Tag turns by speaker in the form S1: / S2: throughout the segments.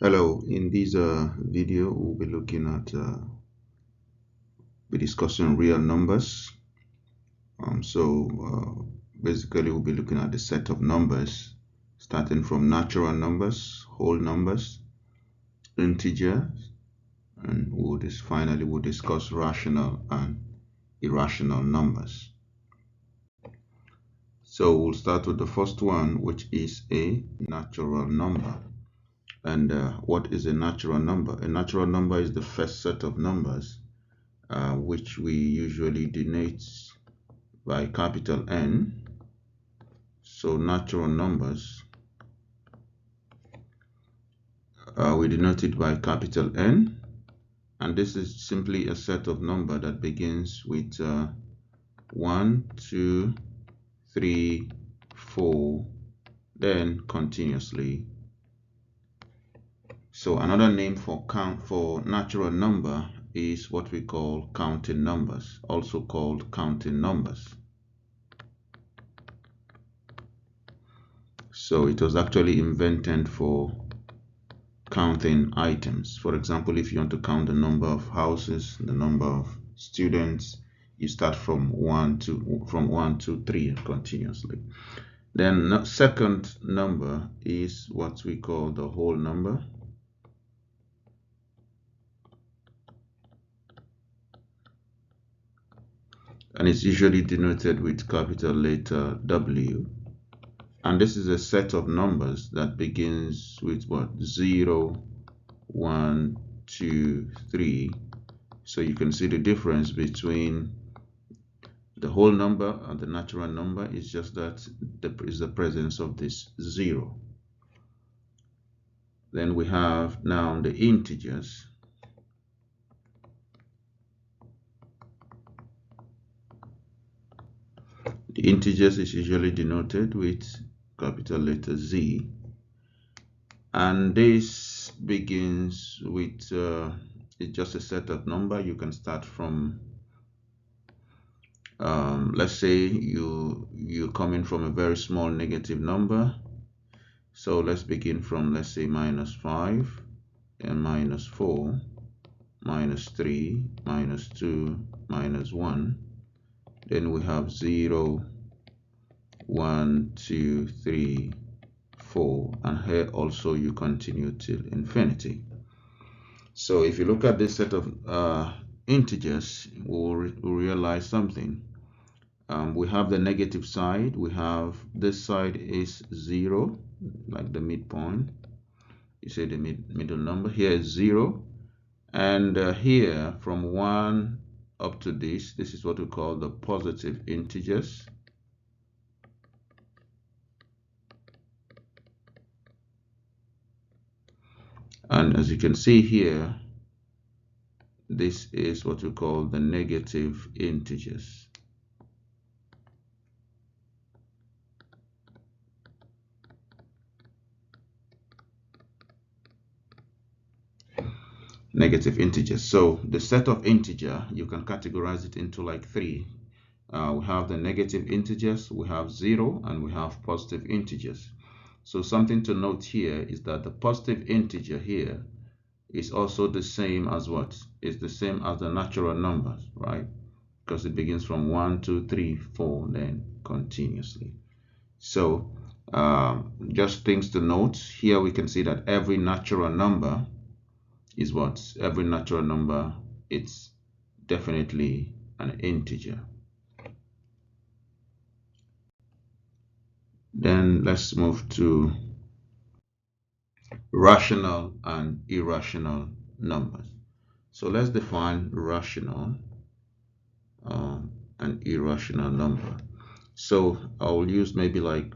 S1: Hello, in this video we'll be looking at discussing real numbers. Basically we'll be looking at the set of numbers starting from natural numbers, whole numbers, integers, and finally we'll discuss rational and irrational numbers. So we'll start with the first one, which is a natural number. And what is a natural number? A natural number is the first set of numbers which we usually denote by capital N. So natural numbers, we denote it by capital N, and this is simply a set of number that begins with 1, 2, 3, 4, then continuously. So another name for natural number is what we call counting numbers, also called counting numbers. So it was actually invented for counting items. For example, if you want to count the number of houses, the number of students, you start from 1 to 3 continuously. Then the second number is what we call the whole number. And it's usually denoted with capital letter W. And this is a set of numbers that begins with what? 0, 1, 2, 3. So you can see the difference between the whole number and the natural number is just that there is the presence of this 0. Then we have now the integers. The integers is usually denoted with capital letter Z, and this begins with it's just a set of number. You can start from let's say you're coming from a very small negative number, so let's begin from, let's say, -5 and -4, -3, -2, -1. Then we have 0, 1, 2, 3, 4, and here also you continue till infinity. So if you look at this set of integers, we'll realize something. We have the negative side. We have this side is 0, like the midpoint. You say the middle number. Here is 0, and here from 1 up to this is what we call the positive integers. And as you can see here, this is what we call the negative integers. Negative integers. So the set of integer, you can categorize it into like 3. We have the negative integers, we have 0, and we have positive integers. So something to note here is that the positive integer here is also the same as what? It's the same as the natural numbers, right? Because it begins from 1, 2, 3, 4, then continuously. So just things to note here, we can see that every natural number is what? Every natural number, it's definitely an integer. Then let's move to rational and irrational numbers. So let's define rational and irrational number. So I'll use maybe like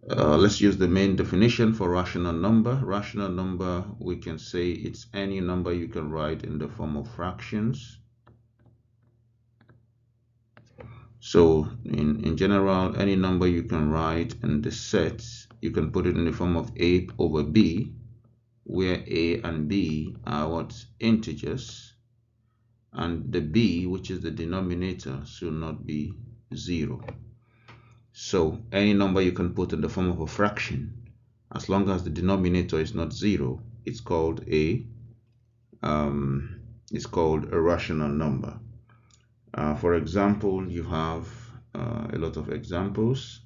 S1: let's use the main definition for rational number. Rational number, we can say it's any number you can write in the form of fractions. So in general, any number you can write in the sets, you can put it in the form of A over B, where A and B are what? Integers, and the B, which is the denominator, should not be 0. So any number you can put in the form of a fraction, As long as the denominator is not 0, it's called a rational number. For example, you have a lot of examples.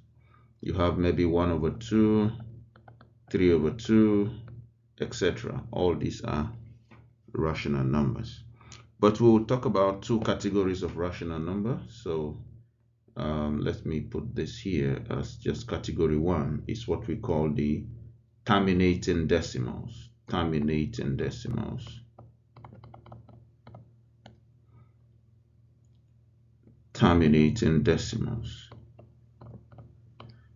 S1: You have maybe 1 over 2, 3 over 2, etc. All these are rational numbers. But we'll talk about two categories of rational number. So let me put this here as just category 1 is what we call the terminating decimals. Terminating decimals. Terminating decimals.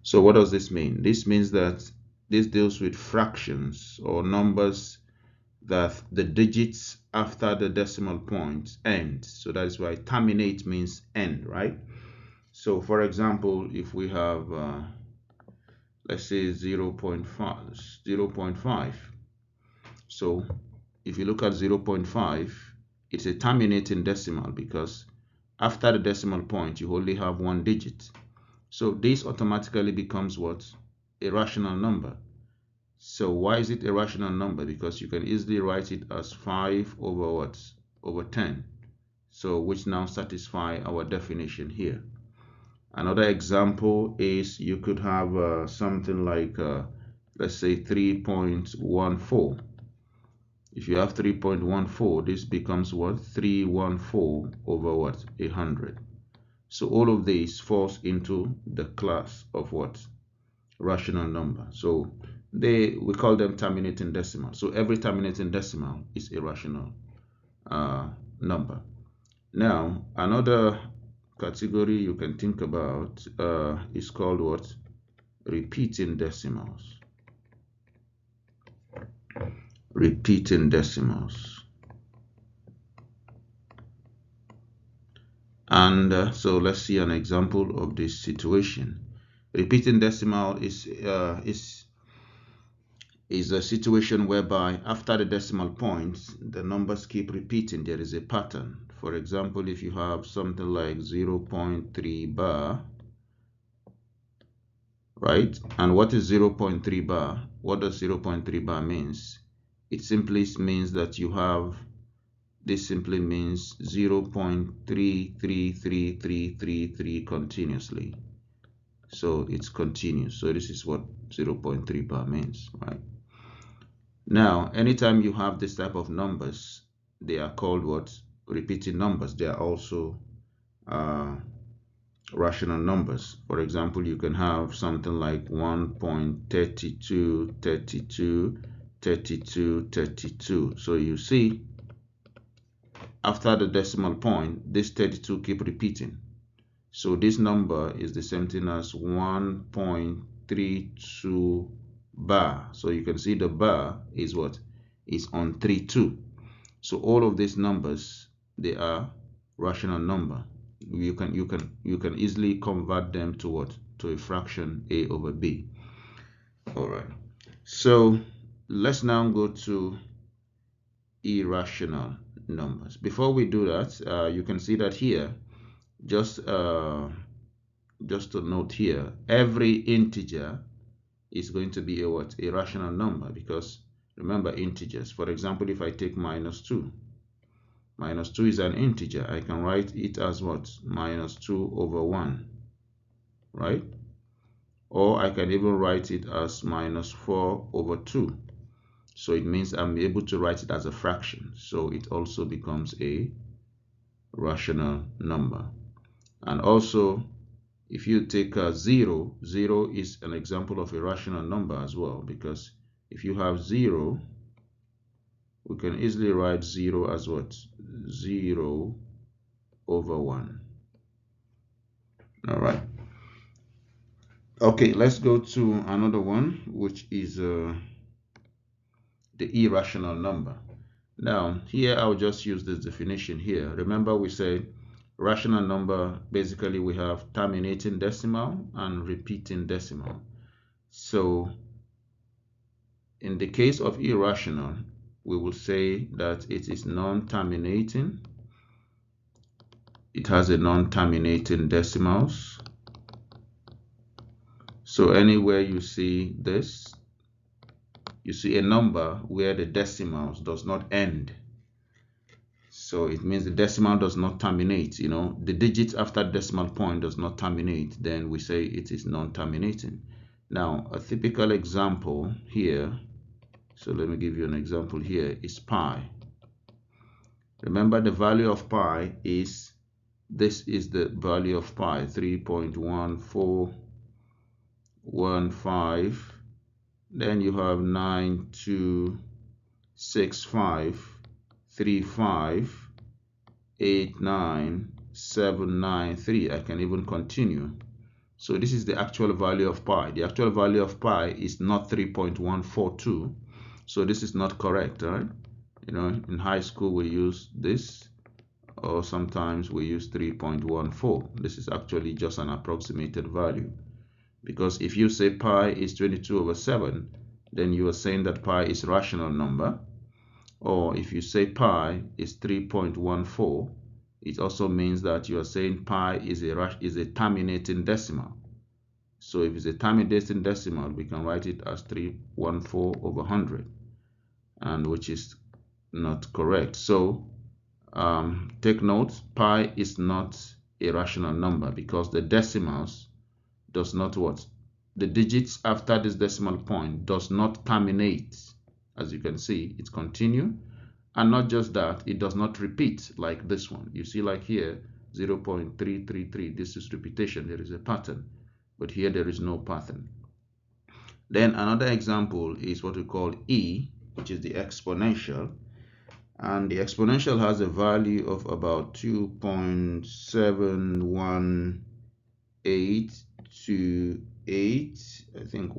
S1: So what does this mean? This means that this deals with fractions or numbers that the digits after the decimal point end. So that is why terminate means end, right? So for example, if we have let's say 0.5, so if you look at 0.5, it's a terminating decimal because after the decimal point you only have one digit. So this automatically becomes what? A rational number. So why is it a rational number? Because you can easily write it as 5 over what? Over 10. So which now satisfy our definition here. Another example is you could have something like let's say 3.14. If you have 3.14, this becomes what? 314 over what? 100. So all of these falls into the class of what? Rational number. So we call them terminating decimal. So every terminating decimal is a rational number. Now another category you can think about is called what? Repeating decimals. Repeating decimals. And so let's see an example of this situation. Repeating decimal is a situation whereby after the decimal point the numbers keep repeating. There is a pattern. For example, if you have something like 0.3 bar, right? And what is 0.3 bar? What does 0.3 bar means? It simply means that you have, this simply means 0.33333 continuously. So it's continuous. So this is what 0.3 bar means, right? Now, anytime you have this type of numbers, they are called what? Repeating numbers. They are also rational numbers. For example, you can have something like 1.32, 32, 32, 32. So you see, after the decimal point, this 32 keep repeating. So this number is the same thing as 1.32 bar. So you can see the bar is what? Is on 32. So all of these numbers, they are rational number. You can easily convert them to what? To a fraction a over b. All right. So let's now go to irrational numbers. Before we do that, you can see that here, just to note here, every integer is going to be a what? A rational number, because remember integers. For example, if I take -2, -2 is an integer. I can write it as what? -2 over 1, right? Or I can even write it as -4 over 2. So it means I'm able to write it as a fraction. So it also becomes a rational number. And also, if you take 0, 0 is an example of a rational number as well, because if you have 0, we can easily write 0 as what? 0 over 1. All right. Okay, let's go to another one, which is the irrational number. Now, here I'll just use this definition here. Remember, we said rational number, basically we have terminating decimal and repeating decimal. So in the case of irrational, we will say that it is non-terminating. It has a non-terminating decimals. So anywhere you see this, you see a number where the decimals does not end. So it means the decimal does not terminate, you know, the digit after decimal point does not terminate, then we say it is non-terminating. Now, a typical example here, so let me give you an example here, is pi. Remember, the value of pi is, this is the value of pi, 3.1415. Then you have 92653589793. I can even continue. So this is the actual value of pi. The actual value of pi is not 3.142. So this is not correct, right? You know, in high school we use this, or sometimes we use 3.14. This is actually just an approximated value. Because if you say pi is 22/7, then you are saying that pi is a rational number. Or if you say pi is 3.14, it also means that you are saying pi is a terminating decimal. So if it's a terminating decimal, we can write it as 314/100, and which is not correct. So take note, pi is not a rational number because the decimals does not what? The digits after this decimal point does not terminate. As you can see, it continues. And not just that, it does not repeat like this one. You see, like here, 0.333. This is repetition. There is a pattern. But here there is no pattern. Then another example is what we call e, which is the exponential. And the exponential has a value of about 2.71828, I think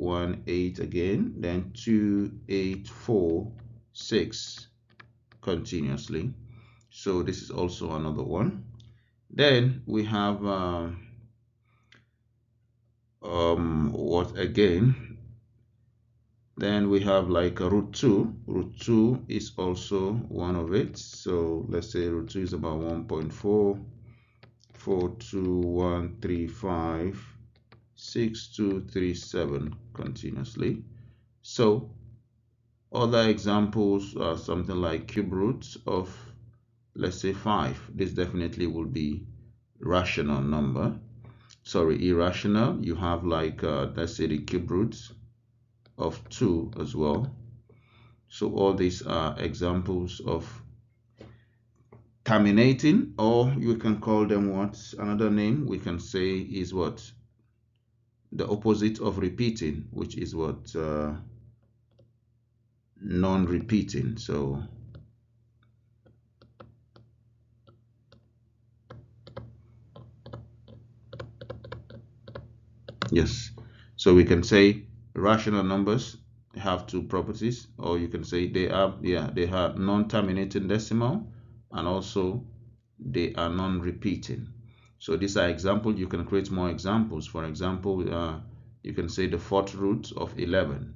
S1: 18 again, then 2846 continuously. So this is also another one. Then we have what again? Then we have like a root 2. Root 2 is also one of it. So let's say root 2 is about 1.4421356237 continuously. So other examples are something like cube roots of, let's say, 5. This definitely will be rational number. Sorry, irrational. You have like let's say the cube roots of 2 as well. So all these are examples of terminating, or you can call them what? Another name we can say is what? The opposite of repeating, which is what? Non-repeating. So yes, so we can say rational numbers have two properties, or you can say they have non-terminating decimal, and also they are non-repeating. So these are examples. You can create more examples. For example, you can say the fourth root of 11.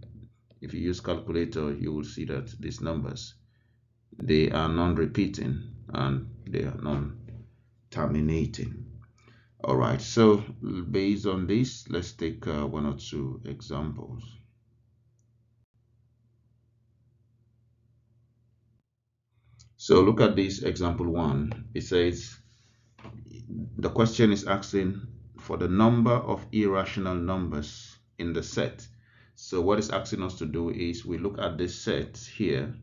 S1: If you use calculator, you will see that these numbers, they are non-repeating and they are non-terminating. All right, so based on this, let's take one or two examples. So look at this example 1. It says, the question is asking for the number of irrational numbers in the set. So what it's asking us to do is we look at this set here.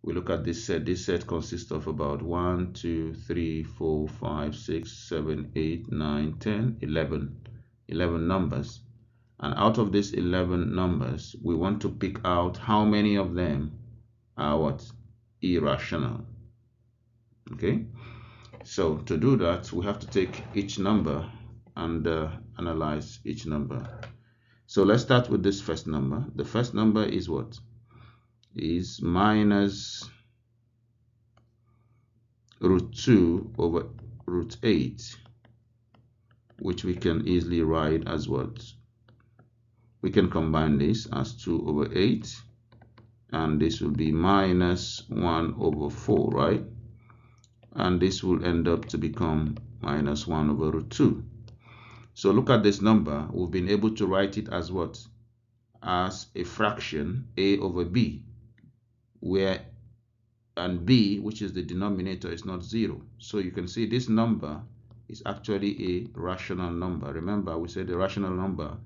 S1: We look at this set. This set consists of about 1, 2, 3, 4, 5, 6, 7, 8, 9, 10, 11 numbers. And out of these 11 numbers, we want to pick out how many of them are what? Irrational. Okay, so to do that, we have to take each number and analyze each number. So let's start with this first number. The first number is what? Is minus root 2 over root 8, which we can easily write as what? We can combine this as 2 over 8, and this will be minus 1 over 4, right? And this will end up to become minus 1 over root 2. So look at this number. We've been able to write it as what? as a fraction a over b, where and b, which is the denominator, is not 0. So you can see this number is actually a rational number. Remember, we said a rational number,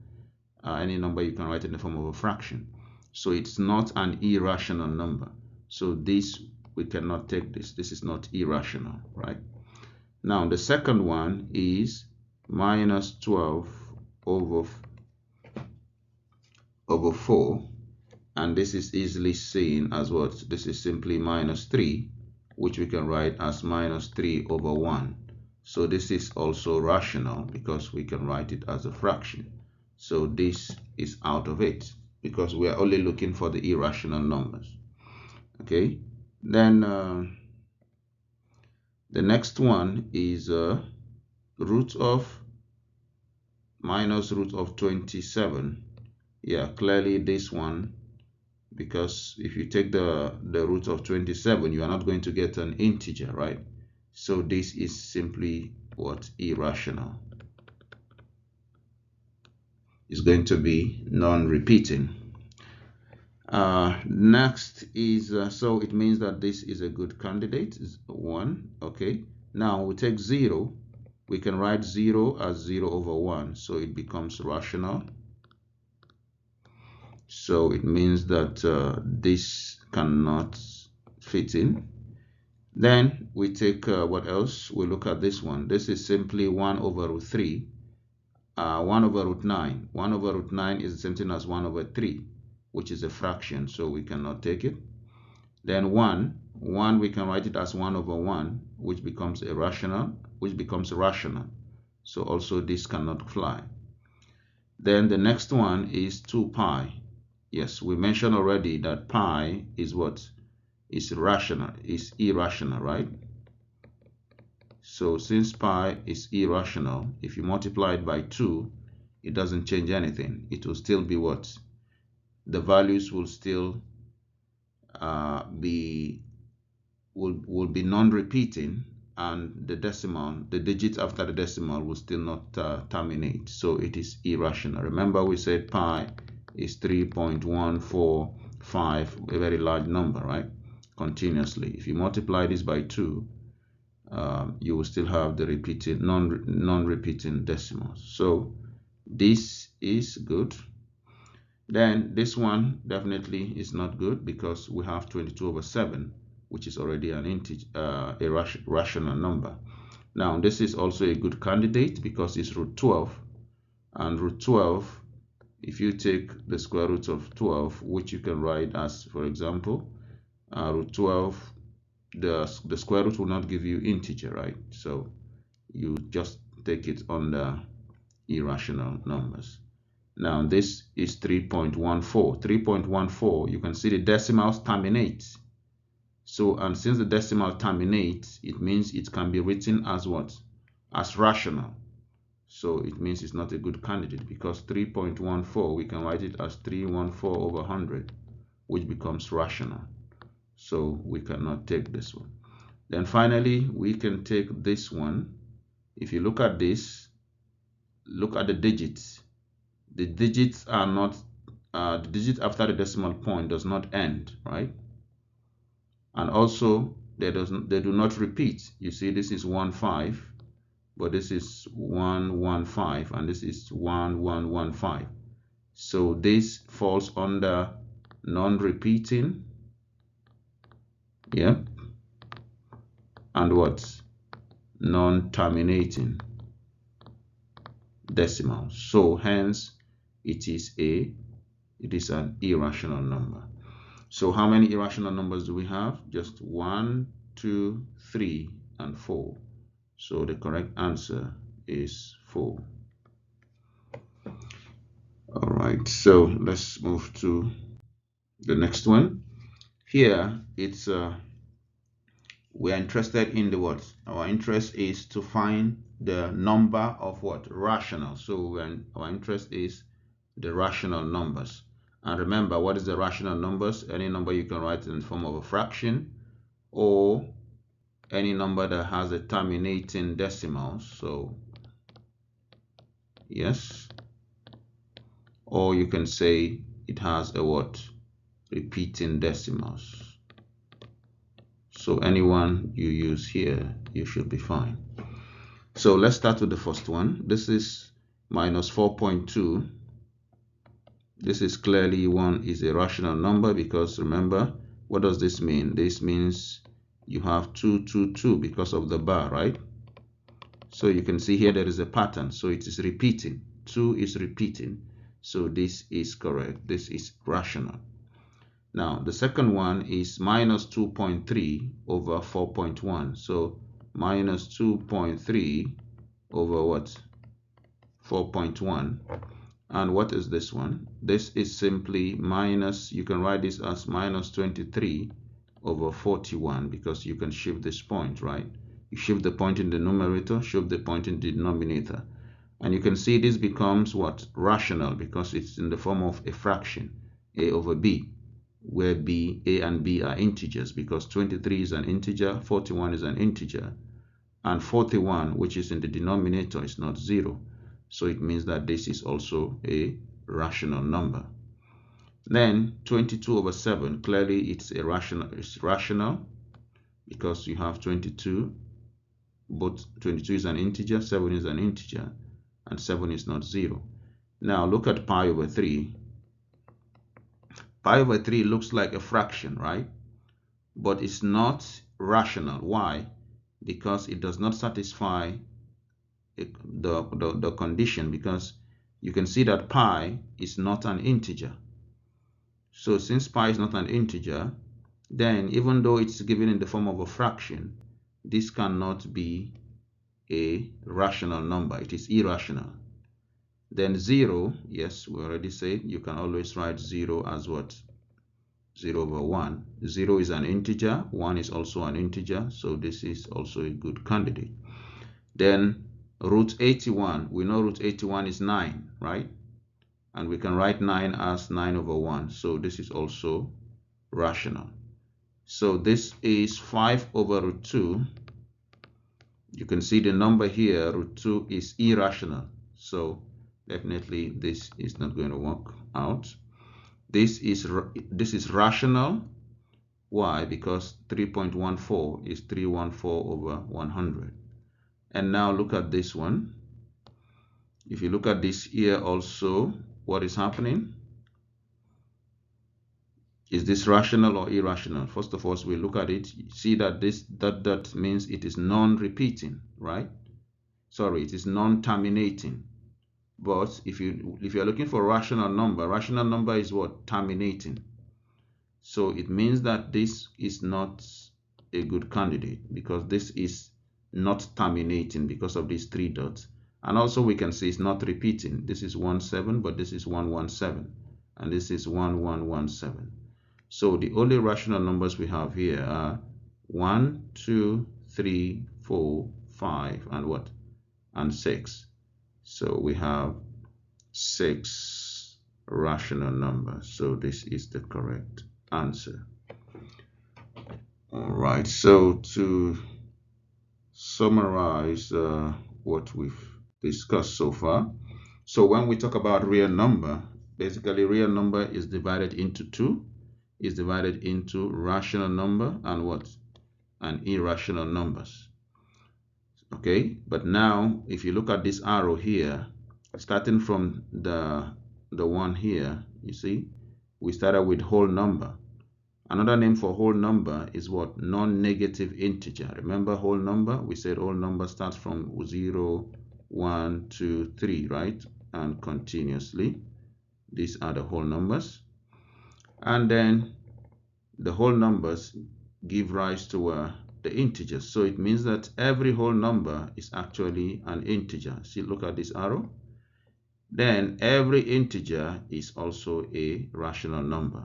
S1: any number you can write in the form of a fraction. So it's not an irrational number. So this, we cannot take this. This is not irrational, right? Now the second one is minus 12 over 4, and this is easily seen as what? This is simply minus 3, which we can write as minus 3 over 1. So this is also rational because we can write it as a fraction. So this is out of it because we are only looking for the irrational numbers. Okay, then the next one is root of minus root of 27. Yeah, clearly this one, because if you take the root of 27, you are not going to get an integer, right? So this is simply what? Irrational. It's going to be non-repeating. Next is so it means that this is a good candidate, is 1. Okay, now we take 0. We can write 0 as 0 over 1, so it becomes rational. So it means that this cannot fit in. Then we take what else? We look at this one. This is simply 1 over root 3. 1 over root 9. 1 over root 9 is the same thing as 1 over 3, which is a fraction, so we cannot take it. Then 1 we can write it as 1 over 1, which becomes irrational, which becomes rational. So also this cannot fly. Then the next one is 2 pi. Yes, we mentioned already that pi is what? Is rational, is irrational, right? So since pi is irrational, if you multiply it by 2, it doesn't change anything. It will still be what? The values will still be non-repeating, and the decimal, the digits after the decimal, will still not terminate. So it is irrational. Remember, we said pi is 3.145, a very large number, right? Continuously. If you multiply this by 2, you will still have the repeated non-repeating decimals. So this is good. Then this one definitely is not good because we have 22 over 7, which is already an integer, a rational number. Now this is also a good candidate because it's root 12, and root 12, if you take the square root of 12, which you can write as, for example, root 12, the square root will not give you integer, right? So you just take it on the irrational numbers. Now this is 3.14. 3.14, you can see the decimals terminate. So, and since the decimal terminates, it means it can be written as what? As rational. So it means it's not a good candidate because 3.14, we can write it as 314 over 100, which becomes rational. So we cannot take this one. Then finally, we can take this one. If you look at this, look at the digits. The digits are not, the digit after the decimal point does not end, right? And also, they do not repeat. You see, this is 15, but this is 115, and this is 1115. So this falls under non-repeating. Yep. And what? Non-terminating decimal. So hence it is an irrational number. So how many irrational numbers do we have? Just 1, 2, 3, and 4. So the correct answer is 4. All right, so let's move to the next one. Here it's we are interested in the what? Our interest is to find the number of what? Rational. So our interest is the rational numbers. And remember, what is the rational numbers? Any number you can write in the form of a fraction, or any number that has a terminating decimal. So yes, or you can say it has a what? Repeating decimals. So anyone you use here, you should be fine. So let's start with the first one. This is minus 4.2. This is clearly one is a rational number, because remember, what does this mean? This means you have 2, 2, 2 because of the bar, right? So you can see here there is a pattern. So it is repeating. 2 is repeating. So this is correct. This is rational. Now, the second one is minus 2.3 over 4.1. So minus 2.3 over what? 4.1. And what is this one? This is simply minus, you can write this as minus 23 over 41, because you can shift this point, right? You shift the point in the numerator, shift the point in the denominator. And you can see this becomes what? Rational, because it's in the form of a fraction, a over b, where a and b are integers, because 23 is an integer, 41 is an integer, and 41, which is in the denominator, is not 0. So it means that this is also a rational number. Then 22 over 7, clearly it's rational because you have 22, but 22 is an integer, 7 is an integer, and 7 is not 0. Now look at pi over 3. Pi over 3 looks like a fraction, right? But it's not rational. Why? Because it does not satisfy the condition, because you can see that pi is not an integer. So since pi is not an integer, then even though it's given in the form of a fraction, this cannot be a rational number. It is irrational. Then 0, yes, we already said you can always write 0 as what? 0 over 1. 0 is an integer, 1 is also an integer, so this is also a good candidate. Then root 81, we know root 81 is 9, right? And we can write 9 as 9 over 1, so this is also rational. So this is 5 over root 2. You can see the number here, root 2, is irrational, so definitely this is not going to work out. This is rational. Why? Because 3.14 is 314 over 100. And now look at this one. If you look at this here also, what is happening? Is this rational or irrational? First of all, we look at it. See that that means it is non-repeating, right? Sorry, it is non-terminating. But if you're looking for rational number is what? Terminating. So it means that this is not a good candidate, because this is not terminating because of these 3 dots. And also we can see it's not repeating. This is 17, but this is 117, and this is 1117. So the only rational numbers we have here are 1, 2, 3, 4, 5, and what? And 6. So we have 6 rational numbers. So this is the correct answer. All right. So to summarize what we've discussed so far. So when we talk about real number, basically real number is divided into 2. Is divided into rational number and what? And irrational numbers. Okay, but now if you look at this arrow here, starting from the one here, you see, we started with whole number. Another name for whole number is what? Non-negative integer. Remember whole number? We said whole number starts from 0, 1, 2, 3, right? And continuously. These are the whole numbers. And then the whole numbers give rise to the integers. So it means that every whole number is actually an integer. See, look at this arrow. Then every integer is also a rational number.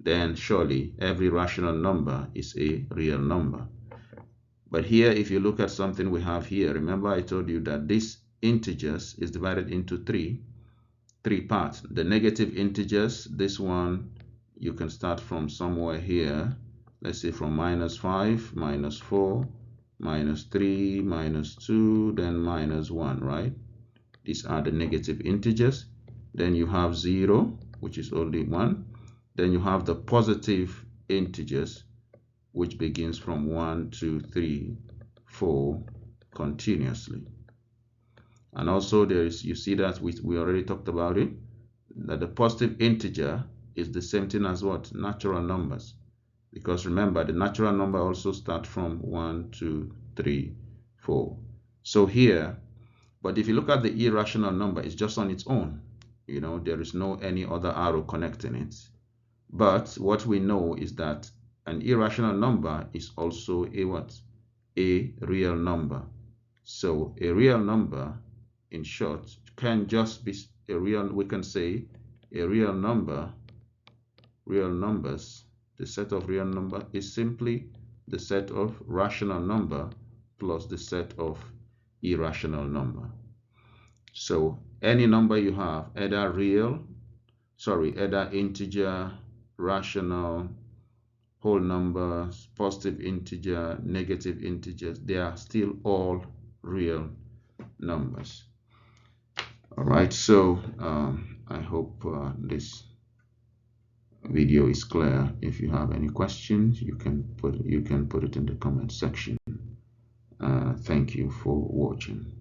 S1: Then surely every rational number is a real number. But here, if you look at something we have here, remember I told you that this integers is divided into three parts. The negative integers, this one, you can start from somewhere here. Let's say from -5, -4, -3, -2, then -1, right? These are the negative integers. Then you have 0, which is only 1. Then you have the positive integers, which begins from 1, 2, 3, 4 continuously. And also there is, you see that we already talked about it, that the positive integer is the same thing as what? Natural numbers. Because remember, the natural number also start from 1, 2, 3, 4. So here, but if you look at the irrational number, it's just on its own. You know, there is no any other arrow connecting it. But what we know is that an irrational number is also a what? A real number. So a real number, in short, can just be a real, we can say a real number, real numbers, the set of real number is simply the set of rational number plus the set of irrational number. So any number you have, either either integer, rational, whole numbers, positive integer, negative integers, they are still all real numbers. All right, so I hope this video is clear. If you have any questions, you can put it in the comment section. Thank you for watching.